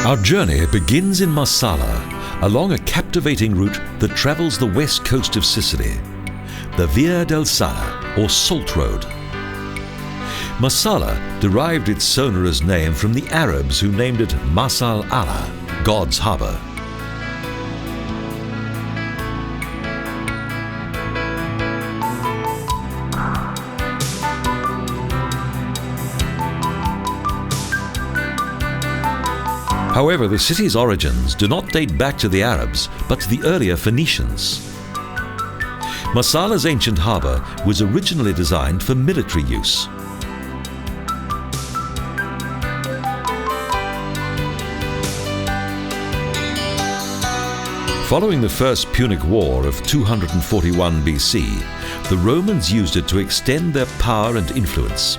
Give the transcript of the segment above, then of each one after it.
Our journey begins in Marsala, along a captivating route that travels the west coast of Sicily, the Via del Sala, or Salt Road. Marsala derived its sonorous name from the Arabs who named it Marsal Allah, God's harbour. However, the city's origins do not date back to the Arabs, but to the earlier Phoenicians. Marsala's ancient harbour was originally designed for military use. Following the First Punic War of 241 BC, the Romans used it to extend their power and influence.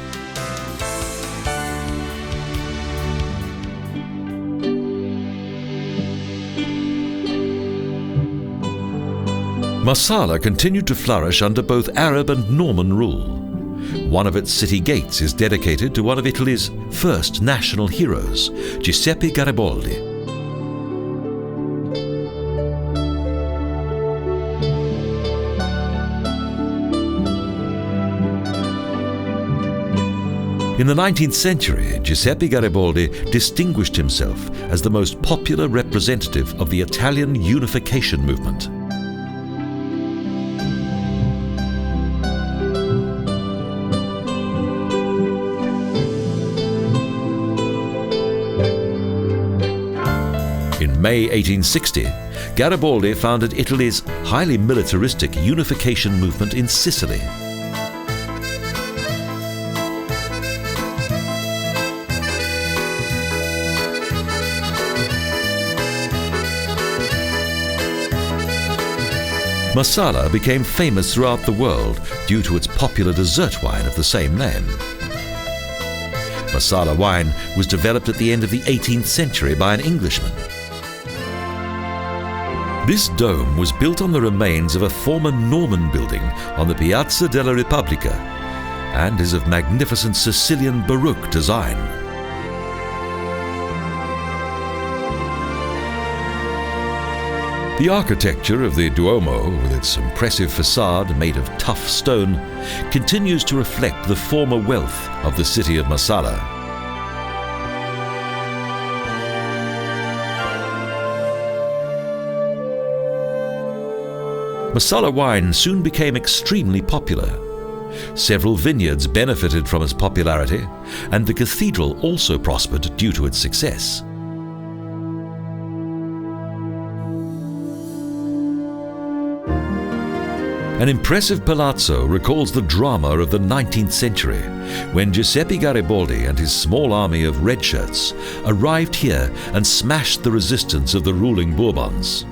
Marsala continued to flourish under both Arab and Norman rule. One of its city gates is dedicated to one of Italy's first national heroes, Giuseppe Garibaldi. In the 19th century, Giuseppe Garibaldi distinguished himself as the most popular representative of the Italian unification movement. In May 1860, Garibaldi founded Italy's highly militaristic unification movement in Sicily. Marsala became famous throughout the world due to its popular dessert wine of the same name. Marsala wine was developed at the end of the 18th century by an Englishman. This dome was built on the remains of a former Norman building on the Piazza della Repubblica and is of magnificent Sicilian Baroque design. The architecture of the Duomo, with its impressive facade made of tough stone, continues to reflect the former wealth of the city of Marsala. Marsala wine soon became extremely popular. Several vineyards benefited from its popularity, and the cathedral also prospered due to its success. An impressive palazzo recalls the drama of the 19th century, when Giuseppe Garibaldi and his small army of red shirts arrived here and smashed the resistance of the ruling Bourbons.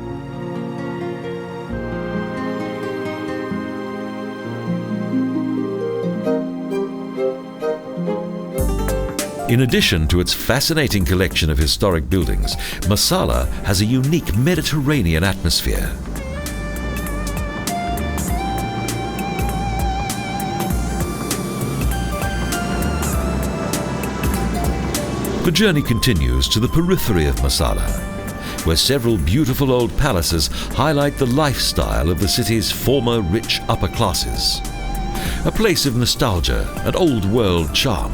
In addition to its fascinating collection of historic buildings, Marsala has a unique Mediterranean atmosphere. The journey continues to the periphery of Marsala, where several beautiful old palaces highlight the lifestyle of the city's former rich upper classes. A place of nostalgia and old-world charm.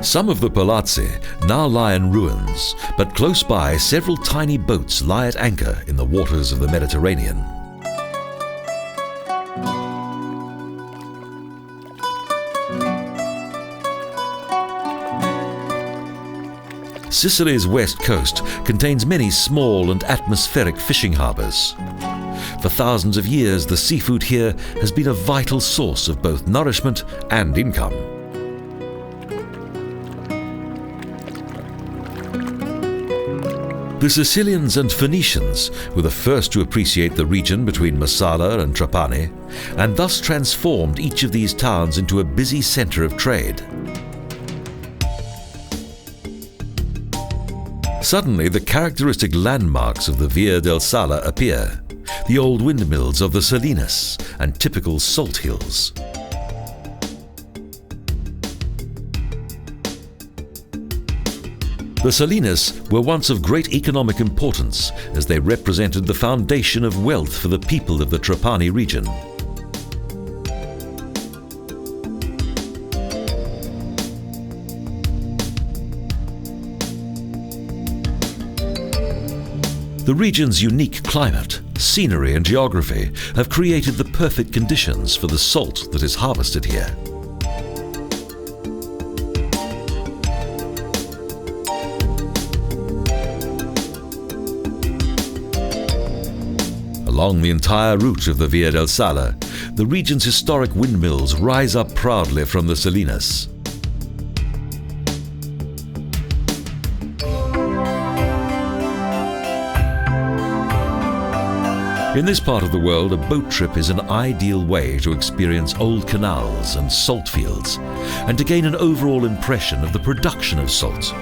Some of the palazzi now lie in ruins, but close by several tiny boats lie at anchor in the waters of the Mediterranean. Sicily's west coast contains many small and atmospheric fishing harbours. For thousands of years, the seafood here has been a vital source of both nourishment and income. The Sicilians and Phoenicians were the first to appreciate the region between Marsala and Trapani, and thus transformed each of these towns into a busy centre of trade. Suddenly, the characteristic landmarks of the Via del Sala appear, the old windmills of the Salinas and typical salt hills. The Salinas were once of great economic importance as they represented the foundation of wealth for the people of the Trapani region. The region's unique climate, scenery and geography have created the perfect conditions for the salt that is harvested here. Along the entire route of the Via del Sala, the region's historic windmills rise up proudly from the Salinas. In this part of the world, a boat trip is an ideal way to experience old canals and salt fields, and to gain an overall impression of the production of salt.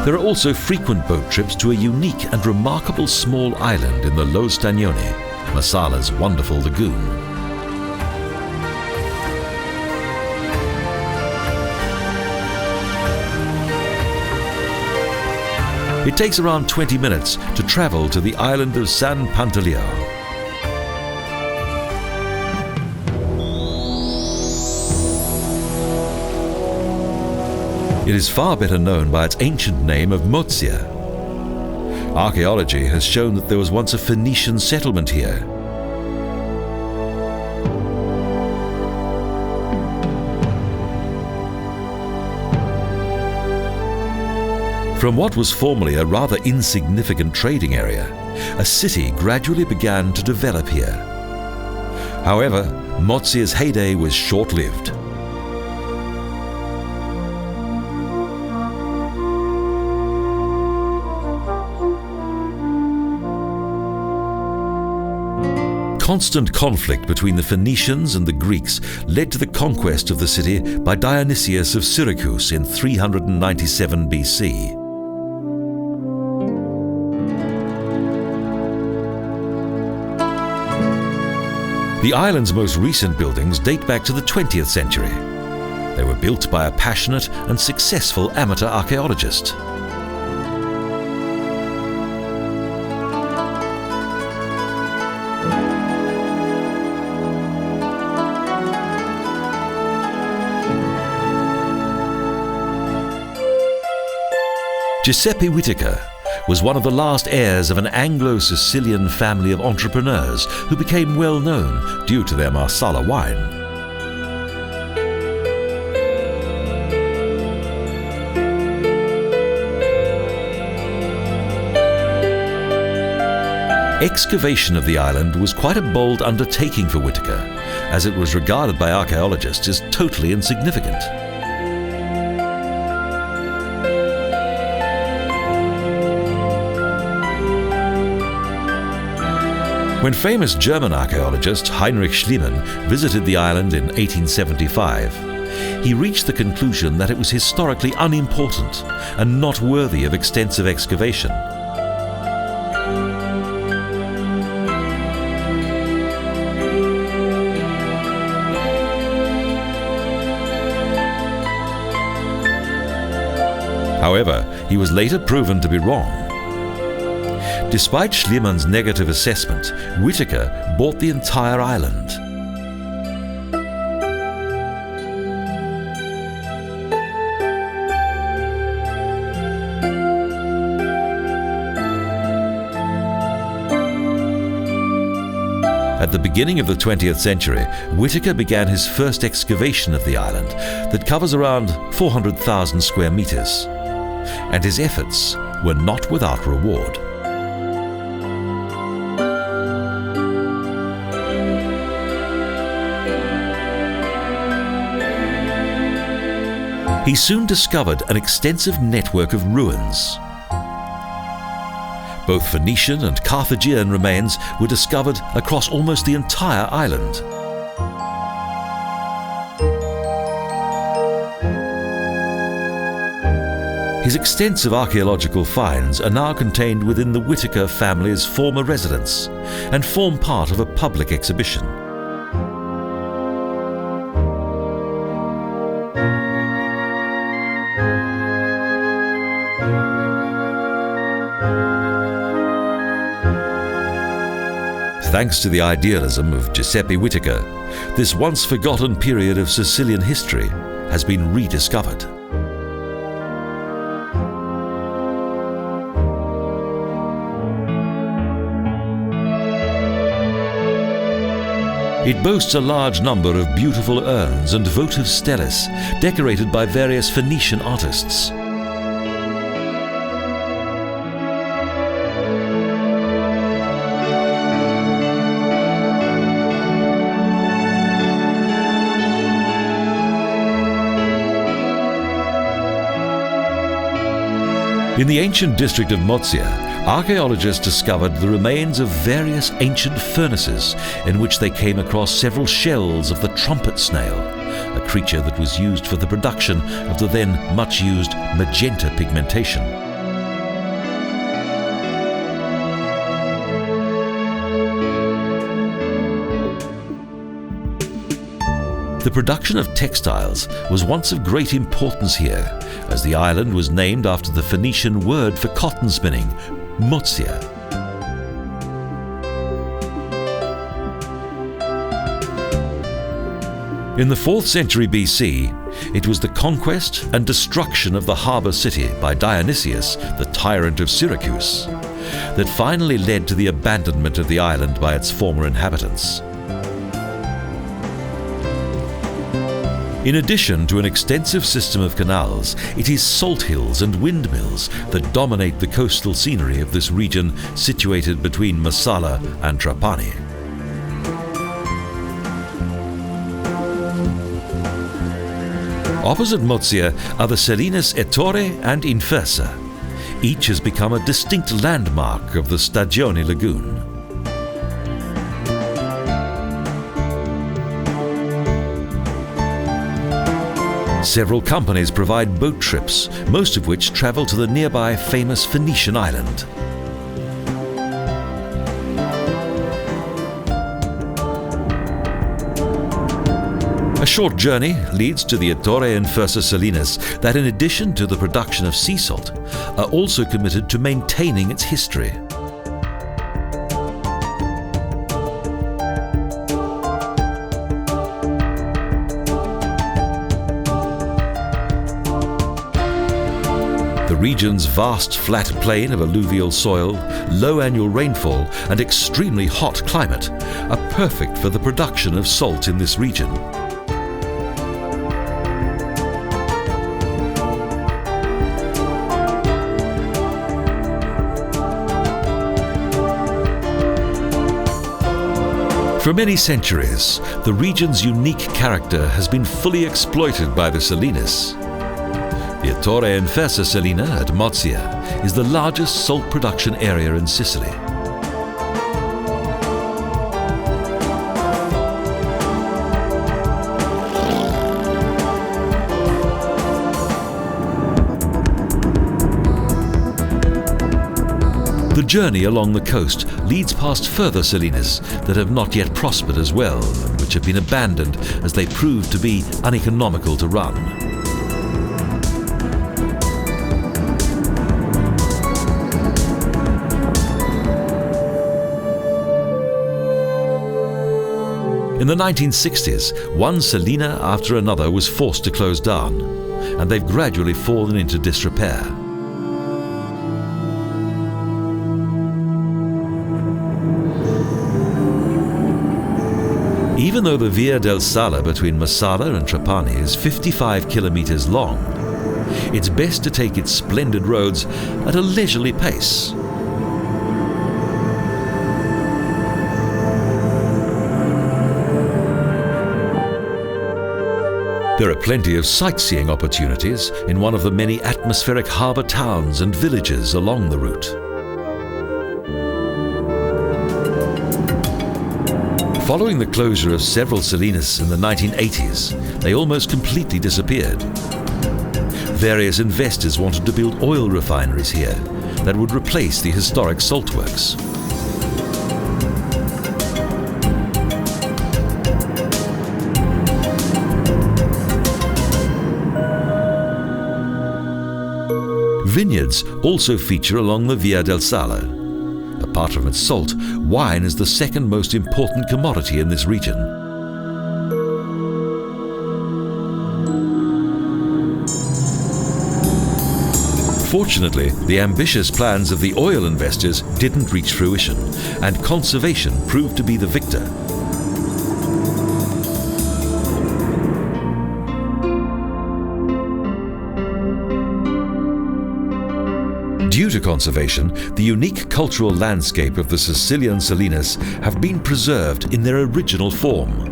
There are also frequent boat trips to a unique and remarkable small island in the Lo Stagnone, Marsala's wonderful lagoon. It takes around 20 minutes to travel to the island of San Pantaleão. It is far better known by its ancient name of Mozia. Archaeology has shown that there was once a Phoenician settlement here. From what was formerly a rather insignificant trading area, a city gradually began to develop here. However, Mozia's heyday was short-lived. Constant conflict between the Phoenicians and the Greeks led to the conquest of the city by Dionysius of Syracuse in 397 BC. The island's most recent buildings date back to the 20th century. They were built by a passionate and successful amateur archaeologist. Giuseppe Whitaker was one of the last heirs of an Anglo-Sicilian family of entrepreneurs who became well known due to their Marsala wine. Excavation of the island was quite a bold undertaking for Whitaker, as it was regarded by archaeologists as totally insignificant. When famous German archaeologist Heinrich Schliemann visited the island in 1875, he reached the conclusion that it was historically unimportant and not worthy of extensive excavation. However, he was later proven to be wrong. Despite Schliemann's negative assessment, Whitaker bought the entire island. At the beginning of the 20th century, Whitaker began his first excavation of the island that covers around 400,000 square meters, and his efforts were not without reward. He soon discovered an extensive network of ruins. Both Phoenician and Carthaginian remains were discovered across almost the entire island. His extensive archaeological finds are now contained within the Whitaker family's former residence and form part of a public exhibition. Thanks to the idealism of Giuseppe Whitaker, this once forgotten period of Sicilian history has been rediscovered. It boasts a large number of beautiful urns and votive steles decorated by various Phoenician artists. In the ancient district of Mozia, archaeologists discovered the remains of various ancient furnaces in which they came across several shells of the trumpet snail, a creature that was used for the production of the then much used magenta pigmentation. The production of textiles was once of great importance here, as the island was named after the Phoenician word for cotton spinning, Mozia. In the 4th century BC, it was the conquest and destruction of the harbour city by Dionysius, the tyrant of Syracuse, that finally led to the abandonment of the island by its former inhabitants. In addition to an extensive system of canals, it is salt hills and windmills that dominate the coastal scenery of this region situated between Marsala and Trapani. Opposite Mozia are the Salinas Ettore and Infersa. Each has become a distinct landmark of the Stagioni Lagoon. Several companies provide boat trips, most of which travel to the nearby famous Phoenician island. A short journey leads to the Ettore and Infersa Salinas that, in addition to the production of sea salt, are also committed to maintaining its history. The region's vast flat plain of alluvial soil, low annual rainfall and extremely hot climate are perfect for the production of salt in this region. For many centuries, the region's unique character has been fully exploited by the Salinas. The Ettore and Infersa Salina at Mozia is the largest salt production area in Sicily. The journey along the coast leads past further salinas that have not yet prospered as well, and which have been abandoned as they proved to be uneconomical to run. In the 1960s, one salina after another was forced to close down, and they've gradually fallen into disrepair. Even though the Via del Sala between Marsala and Trapani is 55 kilometers long, it's best to take its splendid roads at a leisurely pace. There are plenty of sightseeing opportunities in one of the many atmospheric harbour towns and villages along the route. Following the closure of several salinas in the 1980s, they almost completely disappeared. Various investors wanted to build oil refineries here that would replace the historic salt works. Vineyards also feature along the Via del Sala. Apart from its salt, wine is the second most important commodity in this region. Fortunately, the ambitious plans of the oil investors didn't reach fruition, and conservation proved to be the victor. Due to conservation, the unique cultural landscape of the Sicilian Salinas have been preserved in their original form.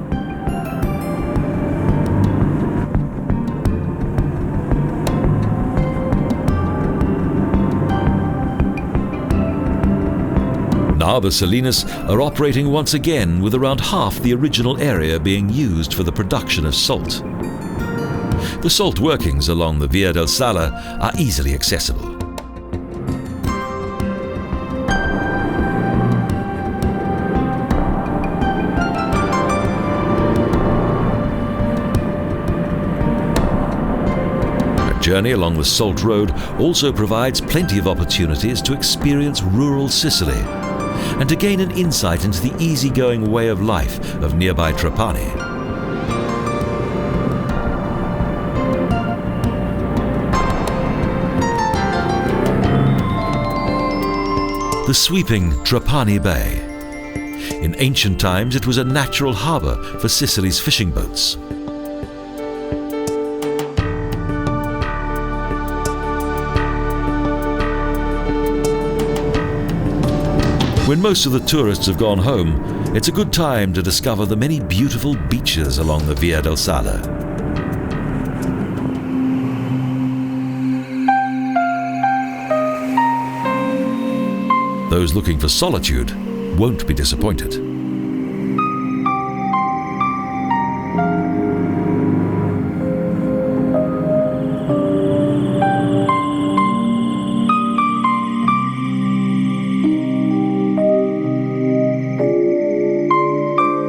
Now the Salinas are operating once again with around half the original area being used for the production of salt. The salt workings along the Via del Sala are easily accessible. Journey along the Salt Road also provides plenty of opportunities to experience rural Sicily and to gain an insight into the easygoing way of life of nearby Trapani. The sweeping Trapani Bay. In ancient times, it was a natural harbour for Sicily's fishing boats. When most of the tourists have gone home, it's a good time to discover the many beautiful beaches along the Via del Sala. Those looking for solitude won't be disappointed.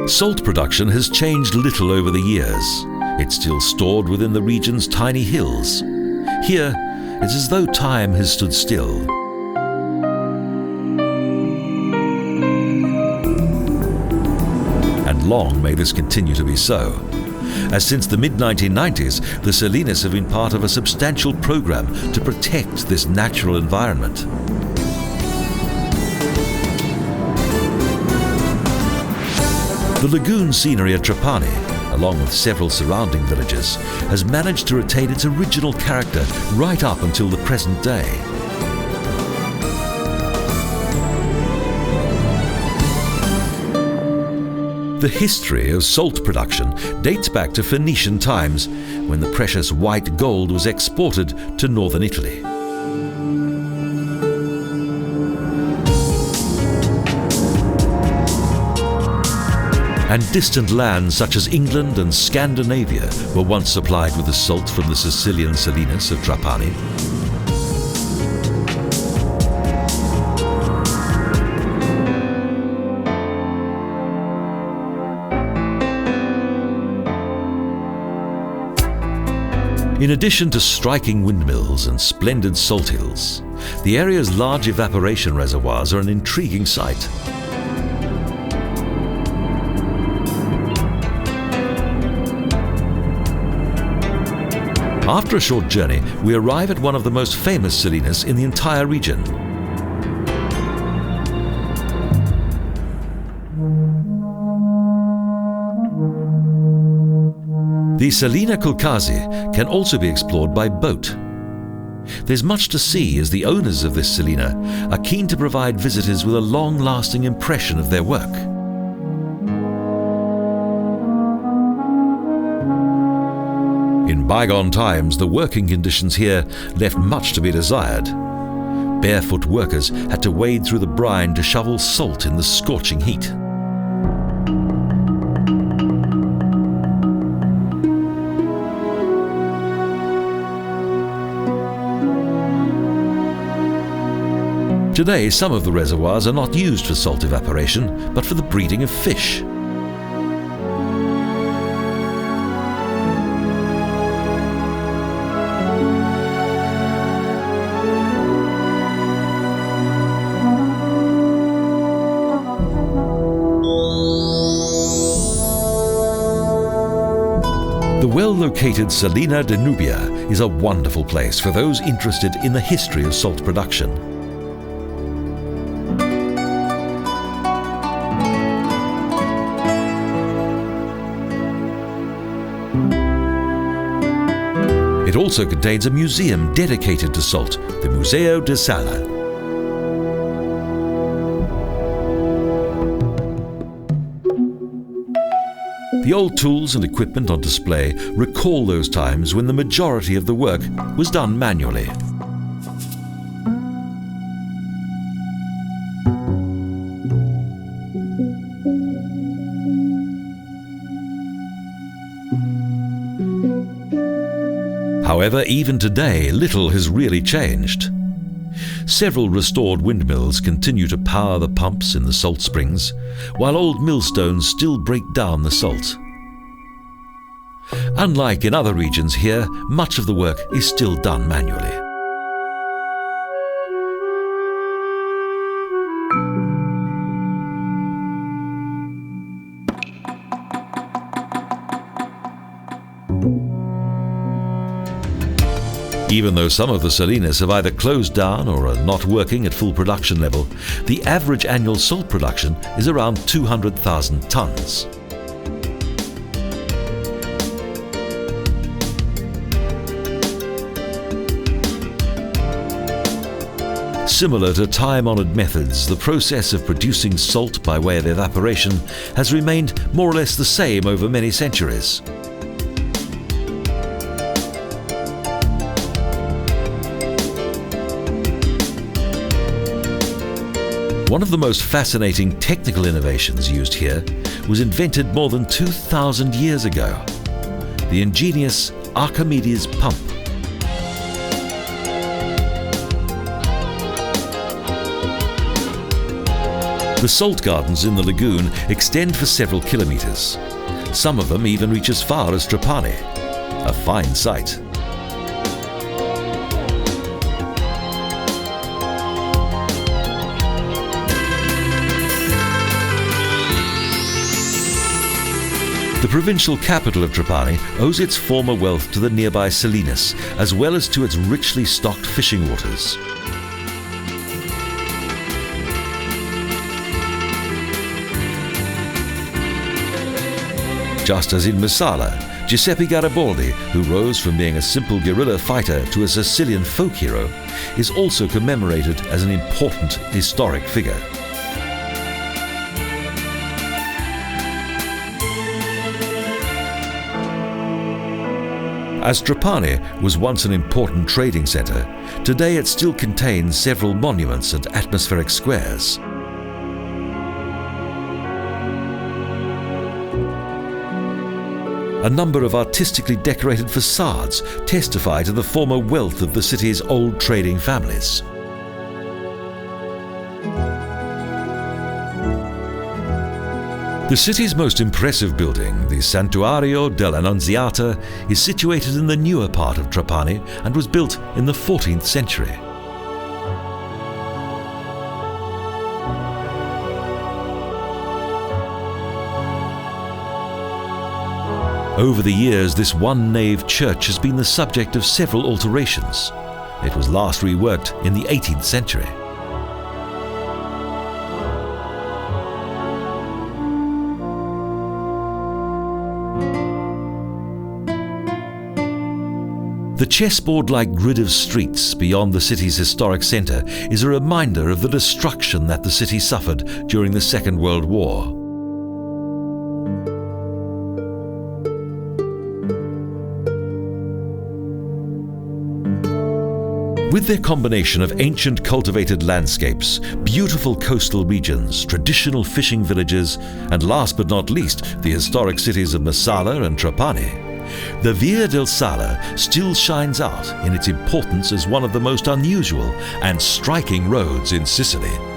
Salt production has changed little over the years. It's still stored within the region's tiny hills. Here, it's as though time has stood still. And long may this continue to be so, as since the mid-1990s, the Salinas have been part of a substantial program to protect this natural environment. The lagoon scenery at Trapani, along with several surrounding villages, has managed to retain its original character right up until the present day. The history of salt production dates back to Phoenician times, when the precious white gold was exported to northern Italy. And distant lands such as England and Scandinavia were once supplied with the salt from the Sicilian Salinas of Trapani. In addition to striking windmills and splendid salt hills, the area's large evaporation reservoirs are an intriguing sight. After a short journey, we arrive at one of the most famous salinas in the entire region. The Salina Colcasi can also be explored by boat. There's much to see, as the owners of this salina are keen to provide visitors with a long-lasting impression of their work. In bygone times, the working conditions here left much to be desired. Barefoot workers had to wade through the brine to shovel salt in the scorching heat. Today, some of the reservoirs are not used for salt evaporation, but for the breeding of fish. The well-located Salina de Nubia is a wonderful place for those interested in the history of salt production. It also contains a museum dedicated to salt, the Museo de Sala. The old tools and equipment on display recall those times when the majority of the work was done manually. However, even today, little has really changed. Several restored windmills continue to power the pumps in the salt springs, while old millstones still break down the salt. Unlike in other regions here, much of the work is still done manually. Even though some of the salinas have either closed down or are not working at full production level, the average annual salt production is around 200,000 tons. Similar to time-honored methods, the process of producing salt by way of evaporation has remained more or less the same over many centuries. One of the most fascinating technical innovations used here was invented more than 2,000 years ago: the ingenious Archimedes pump. The salt gardens in the lagoon extend for several kilometers. Some of them even reach as far as Trapani, a fine sight. The provincial capital of Trapani owes its former wealth to the nearby Salinas, as well as to its richly stocked fishing waters. Just as in Messala, Giuseppe Garibaldi, who rose from being a simple guerrilla fighter to a Sicilian folk hero, is also commemorated as an important historic figure. As Trapani was once an important trading centre, today it still contains several monuments and atmospheric squares. A number of artistically decorated facades testify to the former wealth of the city's old trading families. The city's most impressive building, the Santuario dell'Annunziata, is situated in the newer part of Trapani and was built in the 14th century. Over the years, this one-nave church has been the subject of several alterations. It was last reworked in the 18th century. The chessboard-like grid of streets beyond the city's historic centre is a reminder of the destruction that the city suffered during the Second World War. With their combination of ancient cultivated landscapes, beautiful coastal regions, traditional fishing villages, and last but not least, the historic cities of Messala and Trapani, The Via del Sala still shines out in its importance as one of the most unusual and striking roads in Sicily.